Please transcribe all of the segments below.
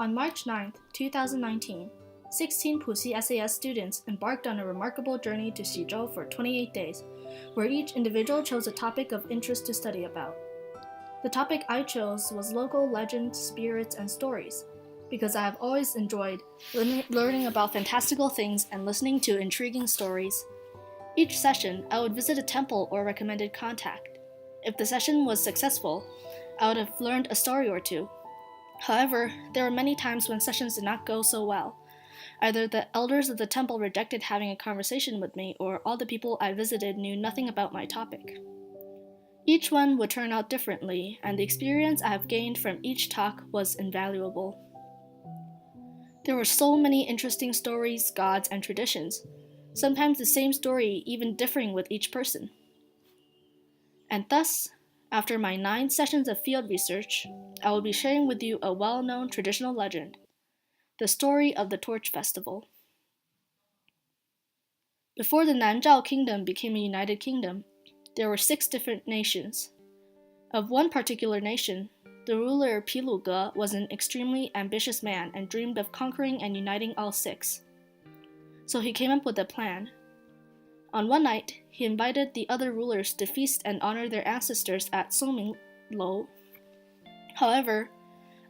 On March 9, 2019, 16 Puxi SAS students embarked on a remarkable journey to Xizhou for 28 days, where each individual chose a topic of interest to study about. The topic I chose was local legends, spirits, and stories, because I have always enjoyed learning about fantastical things and listening to intriguing stories. Each session, I would visit a temple or recommended contact. If the session was successful, I would have learned a story or two. However, there were many times when sessions did not go so well. Either the elders of the temple rejected having a conversation with me, or all the people I visited knew nothing about my topic. Each one would turn out differently, and the experience I have gained from each talk was invaluable. There were so many interesting stories, gods, and traditions, sometimes the same story even differing with each person. And thus, after my 9 sessions of field research, I will be sharing with you a well-known traditional legend, the story of the Torch Festival. Before the Nanzhao Kingdom became a united kingdom, there were 6 different nations. Of one particular nation, the ruler Piluge was an extremely ambitious man and dreamed of conquering and uniting all 6. So he came up with a plan. On one night, he invited the other rulers to feast and honor their ancestors at Songming Lou. However,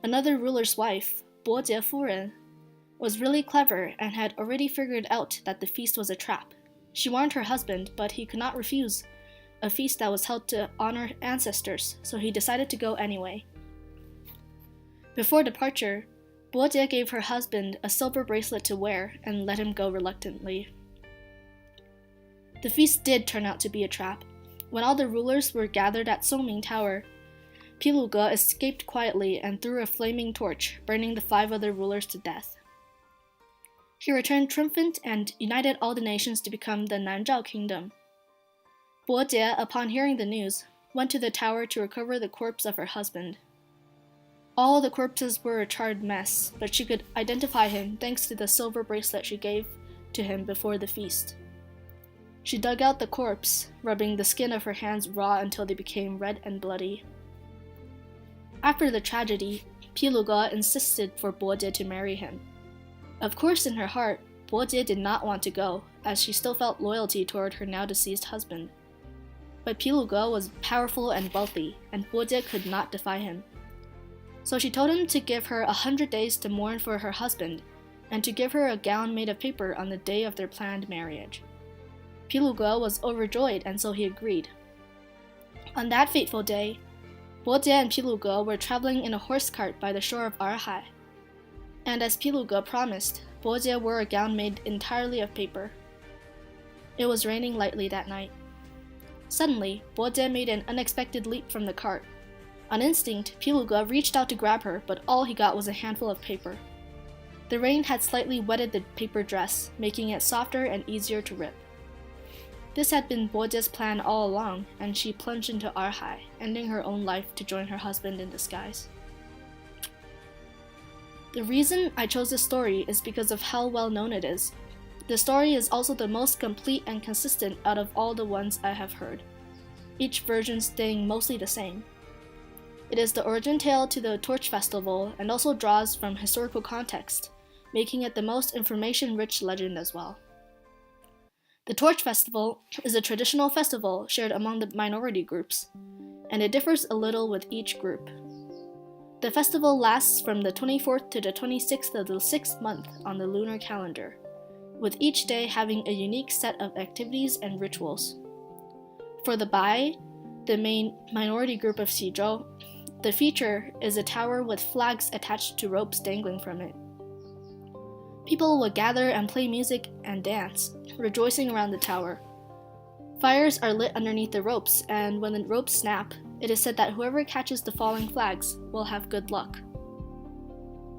another ruler's wife, Bojie Furen, was really clever and had already figured out that the feast was a trap. She warned her husband, but he could not refuse a feast that was held to honor ancestors, so he decided to go anyway. Before departure, Bojie gave her husband a silver bracelet to wear and let him go reluctantly. The feast did turn out to be a trap. When all the rulers were gathered at Songming Tower, Piluge escaped quietly and threw a flaming torch, burning the 5 other rulers to death. He returned triumphant and united all the nations to become the Nanzhao Kingdom. Bojie, upon hearing the news, went to the tower to recover the corpse of her husband. All the corpses were a charred mess, but she could identify him thanks to the silver bracelet she gave to him before the feast. She dug out the corpse, rubbing the skin of her hands raw until they became red and bloody. After the tragedy, Piluge insisted for Bojie to marry him. Of course, in her heart, Bojie did not want to go, as she still felt loyalty toward her now-deceased husband. But Piluge was powerful and wealthy, and Bojie could not defy him. So she told him to give her 100 days to mourn for her husband, and to give her a gown made of paper on the day of their planned marriage. Piluge was overjoyed, and so he agreed. On that fateful day, Bojie and Piluge were traveling in a horse cart by the shore of Erhai. And as Piluge promised, Bojie wore a gown made entirely of paper. It was raining lightly that night. Suddenly, Bojie made an unexpected leap from the cart. On instinct, Piluge reached out to grab her, but all he got was a handful of paper. The rain had slightly wetted the paper dress, making it softer and easier to rip. This had been Bojie's plan all along, and she plunged into Erhai, ending her own life to join her husband in disguise. The reason I chose this story is because of how well known it is. The story is also the most complete and consistent out of all the ones I have heard, each version staying mostly the same. It is the origin tale to the Torch Festival and also draws from historical context, making it the most information-rich legend as well. The Torch Festival is a traditional festival shared among the minority groups, and it differs a little with each group. The festival lasts from the 24th to the 26th of the 6th month on the lunar calendar, with each day having a unique set of activities and rituals. For the Bai, the main minority group of Xizhou, the feature is a tower with flags attached to ropes dangling from it. People would gather and play music and dance, rejoicing around the tower. Fires are lit underneath the ropes, and when the ropes snap, it is said that whoever catches the falling flags will have good luck.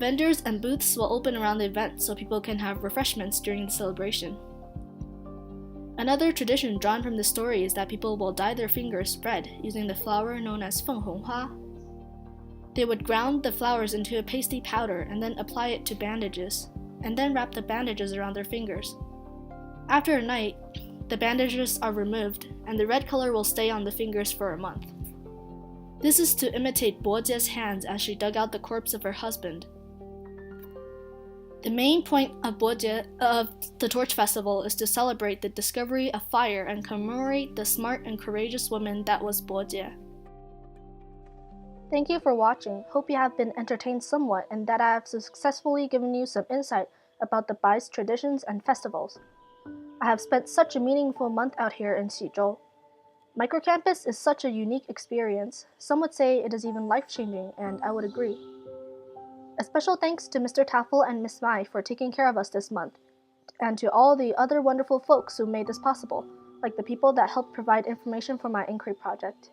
Vendors and booths will open around the event so people can have refreshments during the celebration. Another tradition drawn from the story is that people will dye their fingers red using the flower known as fenghonghua. They would ground the flowers into a pasty powder and then apply it to bandages, and then wrap the bandages around their fingers. After a night, the bandages are removed, and the red color will stay on the fingers for a month. This is to imitate Bojie's hands as she dug out the corpse of her husband. The main point of the Torch Festival is to celebrate the discovery of fire and commemorate the smart and courageous woman that was Bojie. Thank you for watching. Hope you have been entertained somewhat and that I have successfully given you some insight about the Bai's traditions and festivals. I have spent such a meaningful month out here in Xizhou. Microcampus is such a unique experience. Some would say it is even life-changing, and I would agree. A special thanks to Mr. Taffel and Miss Mai for taking care of us this month, and to all the other wonderful folks who made this possible, like the people that helped provide information for my inquiry project.